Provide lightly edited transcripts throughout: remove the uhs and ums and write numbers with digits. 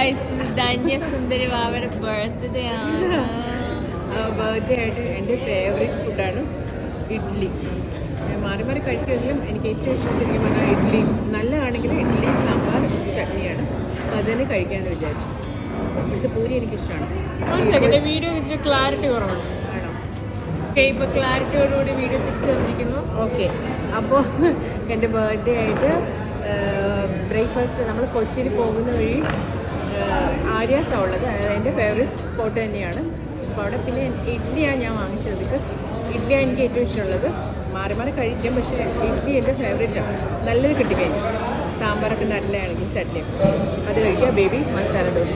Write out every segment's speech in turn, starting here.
Guys, Dhanya സുന്ദരി വാവയുടെ birthday ആണ്. Birthday ആയിട്ട് എൻ്റെ ഫേവറേറ്റ് ഫുഡാണ് ഇഡ്ഡലി. മാറി മാറി കഴിക്കുമെങ്കിലും എനിക്ക് ഏറ്റവും ഇഷ്ടം ശരിക്കും പറഞ്ഞാൽ ഇഡ്ഡലി. നല്ലതാണെങ്കിൽ ഇഡ്ഡലി സാമ്പാർ ചട്നിയാണ്. അപ്പോൾ അത് തന്നെ കഴിക്കാമെന്ന് വിചാരിച്ചു. ഇവിടുത്തെ പൂരി എനിക്കിഷ്ടമാണ്. വീഡിയോ ഇച്ചിരി ക്ലാരിറ്റി കുറവാണ്. ആണോ? ഓക്കെ, ഇപ്പോൾ ക്ലാരിറ്റിയോടുകൂടി വീഡിയോ തിരിച്ചു വന്നിരിക്കുന്നു. ഓക്കെ, അപ്പോൾ എൻ്റെ ബർത്ത്ഡേ ആയിട്ട് ബ്രേക്ക്ഫാസ്റ്റ് നമ്മൾ കൊച്ചിയിൽ പോകുന്ന വഴി ആര്യാസാണ് ഉള്ളത്. അതായത് എൻ്റെ ഫേവറേറ്റ് സ്പോട്ട് തന്നെയാണ്. അപ്പോൾ അവിടെ പിന്നെ ഇഡ്ഡലിയാണ് ഞാൻ വാങ്ങിച്ചത്. ബിക്കോസ് ഇഡ്ഡലിയാണ് എനിക്ക് ഏറ്റവും ഇഷ്ടമുള്ളത്. മാറി മാറി കഴിക്കാം, പക്ഷേ ഇഡ്ഡലി എൻ്റെ ഫേവറേറ്റാണ്. നല്ലത് കിട്ടിക്കഴിഞ്ഞു. സാമ്പാറൊക്കെ നല്ലതാണെങ്കിൽ ചട്നിയും അത് കഴിക്കുക. Baby masala dosa,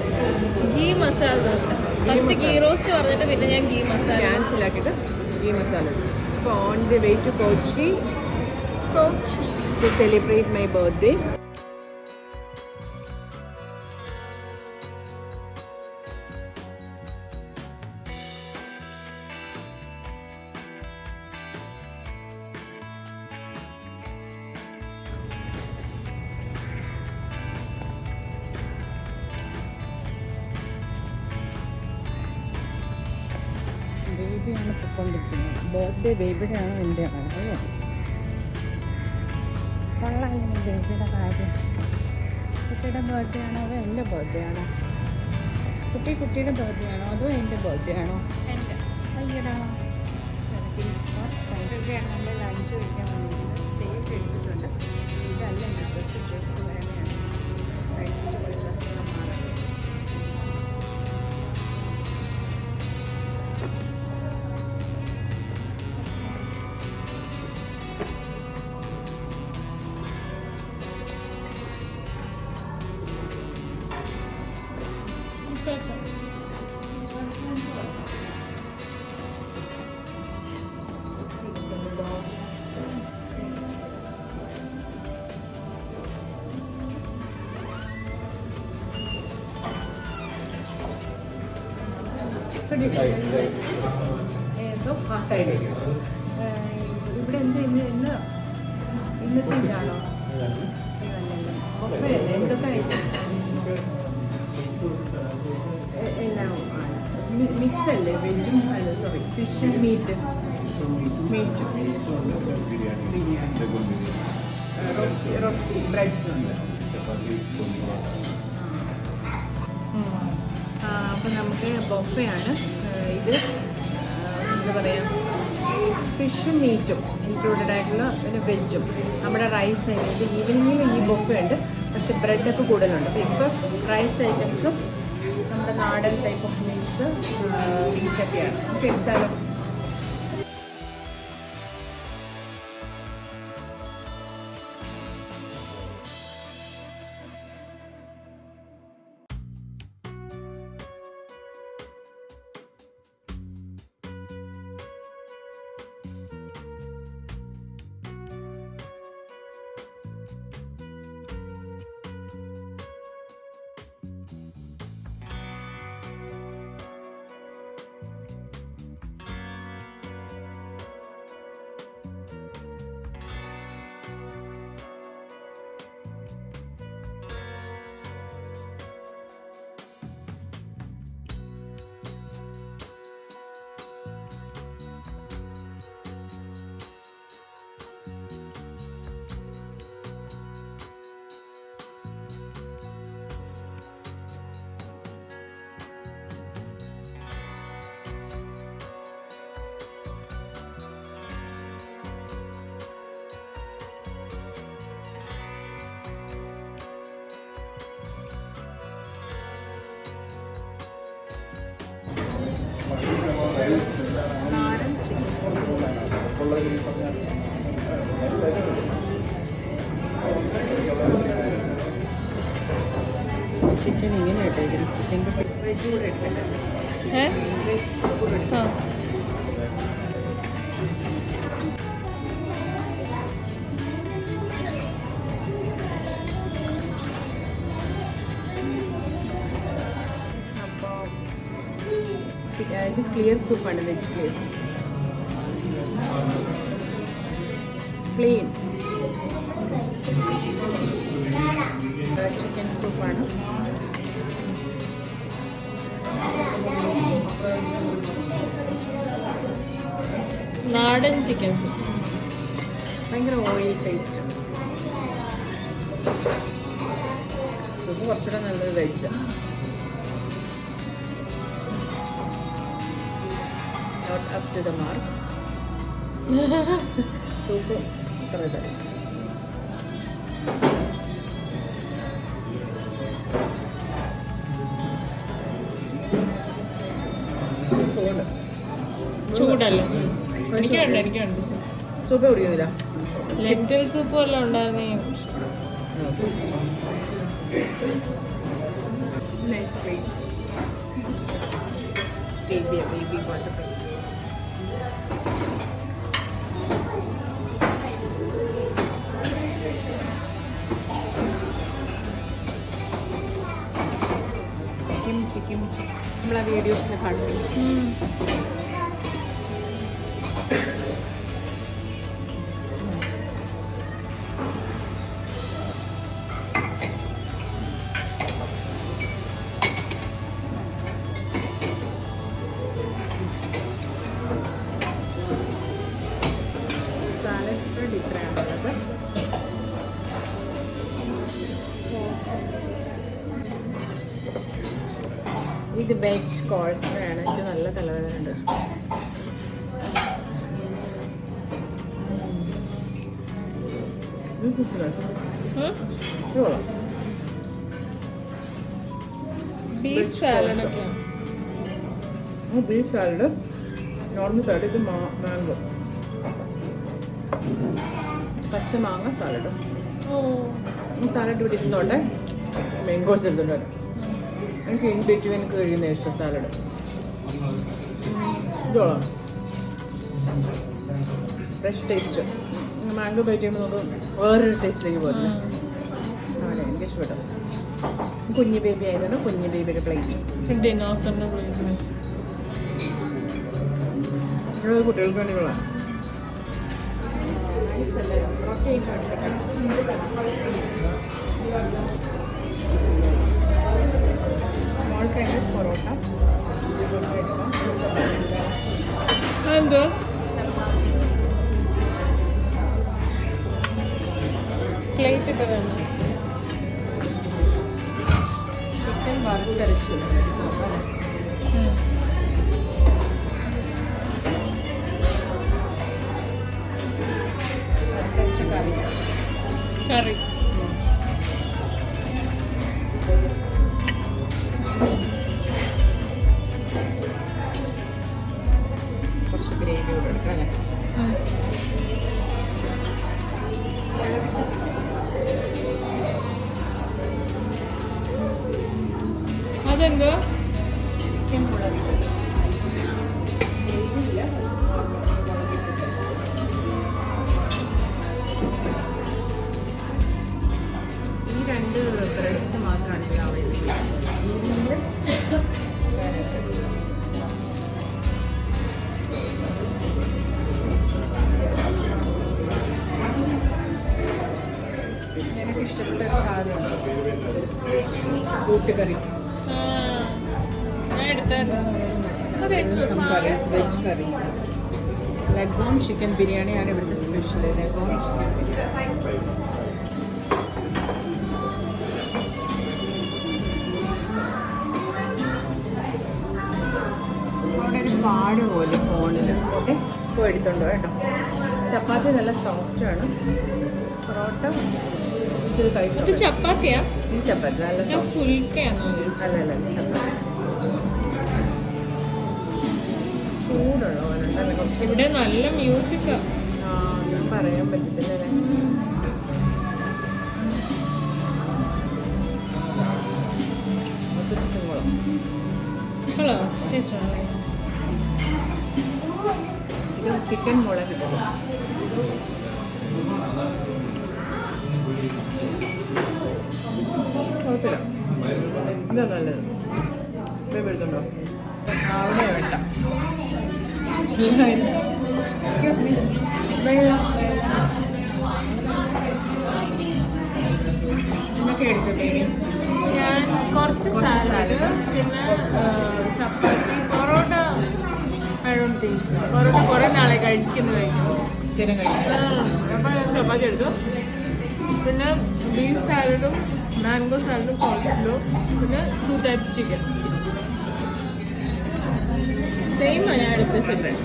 ghee masala dosa. First ghee roast പറഞ്ഞിട്ട് പിന്നെ ഞാൻ ഗീ മസാല ക്യാൻസലാക്കിയിട്ട് ഗീ മസാല. അപ്പോൾ on the way to Kochi to celebrate my birthday. ബേബിയാണ് പൊയ്ക്കൊണ്ടിരിക്കുന്നത്. ബർത്ത്ഡേ ബേബിയുടെയാണോ എൻ്റെ ആണോ? കൊള്ളായിരുന്നു ബേബിയുടെ കാര്യം. കുട്ടിയുടെ ബർത്ത്ഡേ ആണോ അതോ എൻ്റെ ബർത്ത്ഡേ ആണോ? കുട്ടിയുടെ ബർത്ത്ഡേ ആണോ അതോ എൻ്റെ ബർത്ത്ഡേ ആണോ? അയ്യടാ, നമ്മൾ ലഞ്ച് കഴിക്കാൻ വന്നിരിക്കുന്നത്. സ്റ്റേജ് എടുത്തിട്ടുണ്ട്. ഇതല്ല ഡ്രസ്സ് വേറെയാണ്. കഴിച്ചിട്ട് പോയി ഡ്രസ്സുകൾ മാറുന്നത്. ഇവിടെ എന്ത് ഇന്നത്തെ ഇതാണോ? എന്തൊക്കെ എല്ലാം മിക്സ് അല്ലേ? വെജും അല്ല, sorry, fish and meat, roti, breads. അപ്പോൾ നമുക്ക് ബൊഫയാണ് ഇത്. എന്താ പറയുക, ഫിഷും മീറ്റും ഇൻക്ലൂഡഡ് ആയിട്ടുള്ള പിന്നെ വെജും. നമ്മുടെ റൈസ് ഐറ്റംസ് ഈവനിങ്ങിൽ ഈ ബൊഫ ഉണ്ട്, പക്ഷെ ബ്രെഡൊക്കെ കൂടുതലുണ്ട്. അപ്പോൾ ഇപ്പോൾ റൈസ് ഐറ്റംസും നമ്മുടെ നാടൻ ടൈപ്പ് ഓഫ് മീൽസ് മീറ്റൊക്കെയാണ്. നമുക്ക് എടുത്താലും നാടൻ ചിക്കൻ ഇങ്ങനെ ഇട്ടേക്കുന്നത്. ചിക്കൻ്റെ വെജ് കൂടെ ഇട്ടില്ല. ഇത് ക്ലിയർ സൂപ്പാണ്, veg clear soup. Plain chicken സൂപ്പാണ്. നാടൻ ചിക്കൻ ഭയങ്കര ഓയിൽ ടേസ്റ്റ്. സൂപ്പ് കുറച്ചുകൂടെ നല്ലത് വെച്ച. Not up to the mark. Soup ഇത്ര തരും. ചൂടല്ലേ? എനിക്കുണ്ട് സൂപ്പ് കുടിക്കുന്നില്ല. ലെറ്റൽ സൂപ്പ് വല്ലതും ഉണ്ടായിരുന്നേ. Nice plate. Baby water plate. Kimchi. നമ്മളെ വീഡിയോസിൽ കാണുന്നു. സാലഡ് സ്പ്രെഡ് ഇത്രയാണുള്ളത്. ഇത് വെജ് കോഴ്സിനാണ്. ഇത് നല്ല തലവേദനയുണ്ട്. ബീഫ് സാലഡൊക്കെയാണ്. Beef salad, normal salad. ഇത് മാംഗോ, പച്ച മാങ്ങ സാലഡ്. ഈ സാലഡ് ഇവിടെ ഇരുന്നോട്ടെ. മാംഗോസ് എടുത്തോട്ടെ. എനിക്ക് ഇൻ ബിറ്റ്വീൻ കഴിയുന്ന ഇഷ്ടം സാലഡ്. ഇതോളാം ഫ്രഷ് ടേസ്റ്റ്. മാംഗോ ബൈറ്റ് ചെയ്യുമ്പോൾ നമുക്ക് വേറൊരു ടേസ്റ്റിലേക്ക് പോകുന്നു. ആണ് എനിക്ക് ഇഷ്ടപ്പെട്ടു. കുഞ്ഞു ബേബി ആയതുകൊണ്ട് കുഞ്ഞു ബേബിയുടെ പ്ലേറ്റ്. കുട്ടികൾക്ക് വേണ്ടിയുള്ള സ്മോൾ കൈൻഡ് പൊറോട്ട. എന്തോ പ്ലേറ്റ് ഒക്കെ വേണം. ചിക്കൻ വറുത്തരച്ചു. കറി കുറച്ച് ഗ്രേവി കൂടെ എടുക്കാം അല്ലേ? അതെന്തോ ചിക്കൻ മുളക്. ഈ രണ്ട് ബ്രെഡ്സ് മാത്രമാണ് ഇതിൽ അവൈലബിൾ. എനിക്ക് ഇഷ്ടപ്പെട്ട ഒരു സാധനമാണ് കൂട്ടുകറി. ഞാൻ എടുത്തായിരുന്നു. വെജ് കറി. ലഗോൺ ചിക്കൻ ബിരിയാണിയാണ് ഇവിടുത്തെ സ്പെഷ്യൽ. Leghorn chicken biryani. അവിടെ ഒരു പാട് പോലെ ഫോണിൽ. ഓക്കെ, ഇപ്പോൾ എടുത്തോണ്ടോ കേട്ടോ. ചപ്പാത്തി നല്ല സോഫ്റ്റാണ്. പൊറോട്ട ഇത് കഴിച്ചോ? ഇത് ചപ്പാത്തിയാ? ഇത് ചപ്പാത്തി നല്ല സോഫ്റ്റ്. ഫുൾക്കയാണോ? അല്ല ചപ്പാത്തി ചൂടുള്ളോ? നല്ല കുറച്ച്. ഇവിടെ നല്ല മ്യൂസിക്കാ. ഒന്നും പറയാൻ പറ്റത്തില്ലല്ലേ. ഹലോ ടേസ്റ്റ് ആണല്ലേ? ഇത് ചിക്കൻ മുളക് ഇട്ടത്. കുഴപ്പമില്ല. ഇതാ നല്ലത്. ബേബി എടുത്തുണ്ടോ? അവിടെ വേണ്ട. Excuse me. എന്നൊക്കെ എടുത്തു ബേബി. ഞാൻ കുറച്ച് സാലഡ്, പിന്നെ ചപ്പാത്തി, പൊറോട്ട. പൊറോട്ട കുറേ നാളെ സ്ഥിരം കഴിക്കുന്നത്. അപ്പോൾ ഞാൻ ചപ്പാത്തി എടുത്തു. പിന്നെ ബീഫ് സാലഡും മാംഗോ സാലഡും കോൾസ്ലോ, പിന്നെ 2 types ചിക്കൻ. സെയിമാണ് ഞാൻ എടുത്ത സെപ്പറേറ്റ്.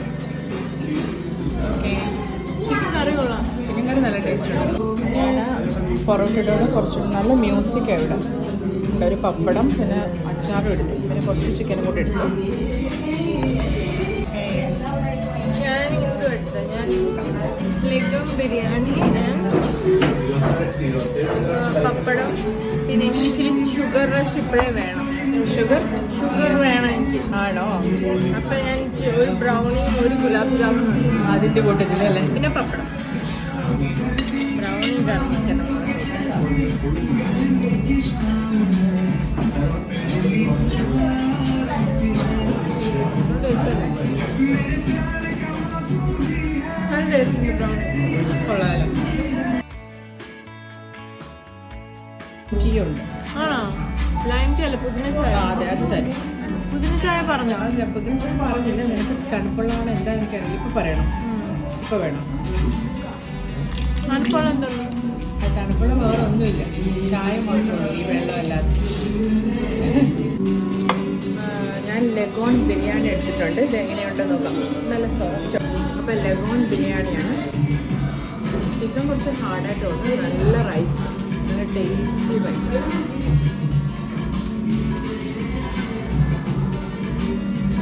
ഓക്കെ, ചിക്കൻ കറി കൊള്ളാം. ചിക്കൻ കറി നല്ല ടേസ്റ്റ് ഉണ്ട്. ഞാൻ പൊറോട്ടയോട് കുറച്ചുകൂടി നല്ല മ്യൂസിക്കാണ് ഇവിടെ. ഒരു പപ്പടം, പിന്നെ അച്ചാറും എടുത്തു, പിന്നെ കുറച്ച് ചിക്കനും കൂടി എടുത്തു. ഞാൻ ഇതും എടുത്തു. ഞാൻ ലെഗും ബിരിയാണി, പപ്പടം, പിന്നെ എനിക്ക് ഇച്ചിരി ഷുഗർ റഷ് ഇപ്പോഴേ വേണം. ഷുഗർ വേണം എനിക്ക്. ആണോ? അപ്പം ഞാൻ ഒരു ബ്രൗണിയും ഒരു ഗുലാബ് ജാമുൻ അതിൻ്റെ കൂട്ടത്തിലല്ലേ, പിന്നെ പപ്പടം. ബ്രൗണി കറിക്കണം. നല്ല ടേസ്റ്റ് ബ്രൗണി. കൊള്ളാലോ. ടീ ഉണ്ട്. ആണോ? ലൈം ടീ അല്ല, പുതിന ചായ. അതെ, അത് തരും. പുതിന ചായ പറഞ്ഞോ? അല്ല, പുതിന ചായ പറഞ്ഞില്ല. നിനക്ക് തണുപ്പുള്ളതാണ് എന്താ എനിക്കറിയില്ല. ഇപ്പം പറയണം. ഇപ്പം വേണം. തണുപ്പുള്ള എന്തുള്ളൂ? തണുപ്പുള്ള വേറെ ഒന്നുമില്ല, ചായ മാത്രമേ ഈ വെള്ളമല്ലാതെ. ഞാൻ ലഗോൺ ബിരിയാണി എടുത്തിട്ടുണ്ട്. ഇത് എങ്ങനെയുണ്ടെന്ന് നോക്കാം. നല്ല സോഫ്റ്റ്. അപ്പോൾ ലഗോൺ ബിരിയാണിയാണ്. ചിക്കൻ കുറച്ച് ഹാർഡായിട്ട് തോന്നും. നല്ല റൈസ്, നല്ല ടേസ്റ്റി റൈസ്.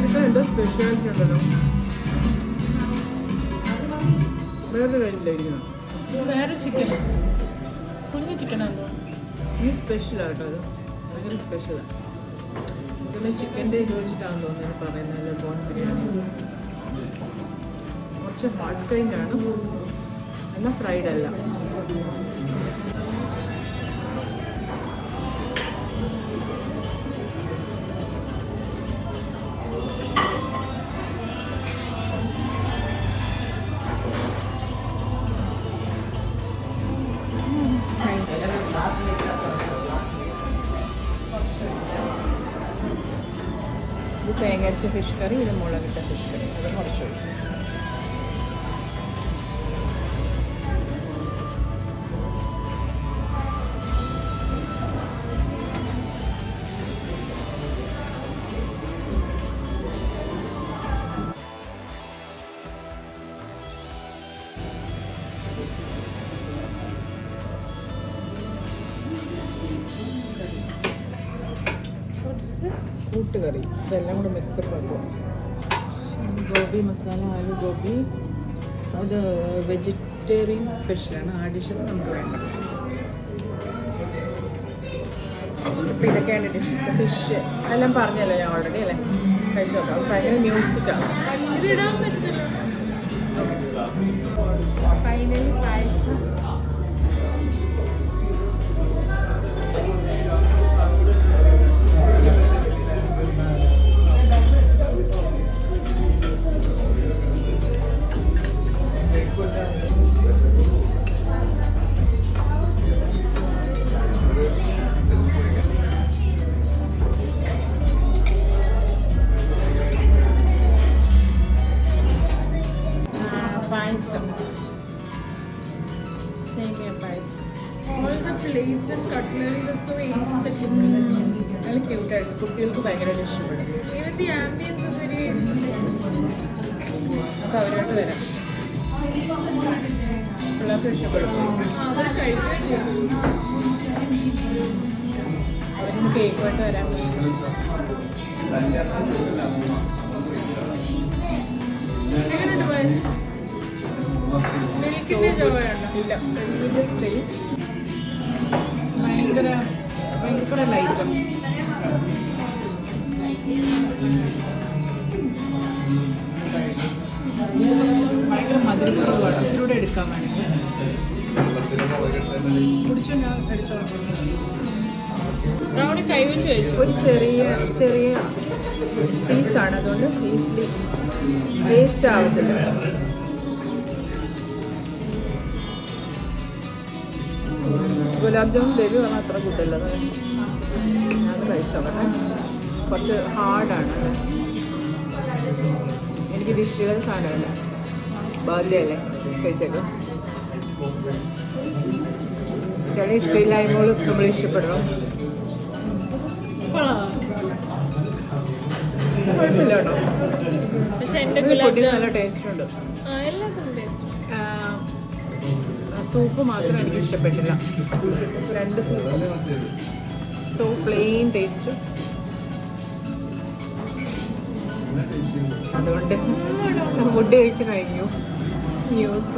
ഇപ്പോൾ എന്തോ സ്പെഷ്യാലിറ്റി ഉണ്ടല്ലോ. വേറെ കാര്യമില്ലായിരിക്കണം. വേറെ ചിക്കൻ, കുഞ്ഞു ചിക്കനാണോ? ഇത് സ്പെഷ്യലാണ് കേട്ടോ. അത് ഭയങ്കര സ്പെഷ്യലാണ്. പിന്നെ ചിക്കൻ്റെ ഇത് വെച്ചിട്ടാണെന്ന് തോന്നുന്നത് പറയുന്നത് ലഗോൺ ബിരിയാണി. കുറച്ച് ഹാർഡ് കൈൻഡാണ്, എന്നാൽ ഫ്രൈഡ് അല്ല. ഇത് തേങ്ങരച്ച ഫിഷ് കറി, ഇത് മുളകിട്ട ഫിഷ് കറി. അത് കുറച്ച് ഒഴിച്ചു. കൂട്ടുകറി, ഇതെല്ലാം കൂടെ മിക്സഡ് ആക്കും. ഗോബി മസാല, ആലു ഗോബി. അത് വെജിറ്റേറിയൻ സ്പെഷ്യലാണ്. ആ ഡിഷസ് നമുക്ക് വേണ്ട. അപ്പോൾ ഇതൊക്കെയാണ് ഡിഷസ്. ഫിഷ് എല്ലാം പറഞ്ഞല്ലോ ഞാൻ ഓൾറെഡി അല്ലേ. കഴിച്ചു നോക്കാം. അത് ഭയങ്കര മ്യൂസിക്കാണ്. ഇതിടാൻ പറ്റില്ല. Finally payasam. Payasam, semiya payasam. All the plates and cutlery is so aesthetic. നല്ല ക്യൂട്ടായിട്ട് കുട്ടികൾക്ക് ഭയങ്കരമായിട്ട് ഇഷ്ടപ്പെടും. Even the ambience is very നമുക്ക് അവരോട്ട് വരാം. പിള്ളേർക്ക് ഇഷ്ടപ്പെടും. അവർ കഴിക്കുകയും ചെയ്യും. അവരിന്ന് കേക്കുമായിട്ട് വരാൻ എങ്ങനെയുണ്ട് പായസം? മിൽക്കിൻ്റെ ചുവയുണ്ടോ? ഇല്ല, സ്പേസ് ഭയങ്കര ലൈറ്റാണ്. ഭയങ്കര മധുരക്കുറവാണ്. ഇതിലൂടെ എടുക്കാൻ വേണമെങ്കിൽ കുടിച്ചു ഞാൻ എടുത്തോളാം. ബ്രൗണി കൈവച്ച് കഴിച്ചു. ഒരു ചെറിയ പീസാണ്, അതുകൊണ്ട് ഈസിലി വേസ്റ്റ് ആവത്തില്ല. ഗുലാബ് ജാമുൻ ബേബി പറഞ്ഞാൽ അത്ര കൂട്ടല്ല. ഞാൻ കഴിച്ചോട്ടെ. കുറച്ച് ഹാർഡാണ്. എനിക്ക് ഡിഷുകൾ സാധനമല്ല. ബർത്ത്ഡേ അല്ലേ കഴിച്ചേക്കാം. ചില ഇഷ്ടമില്ലായ്മകളും നമ്മൾ ഇഷ്ടപ്പെടണം. കുഴപ്പമില്ല കേട്ടോ. പക്ഷെ എൻ്റെ പൊടി നല്ല ടേസ്റ്റ് ഉണ്ട്. എല്ലാത്തിനും ടേസ്റ്റ്. സൂപ്പ് മാത്രം എനിക്ക് ഇഷ്ടപ്പെട്ടില്ല. 2 സോ പ്ലെയിൻ ടേസ്റ്റ്. അതുകൊണ്ട് ഫുഡ് കഴിച്ച് കഴിഞ്ഞു. ന്യൂസ്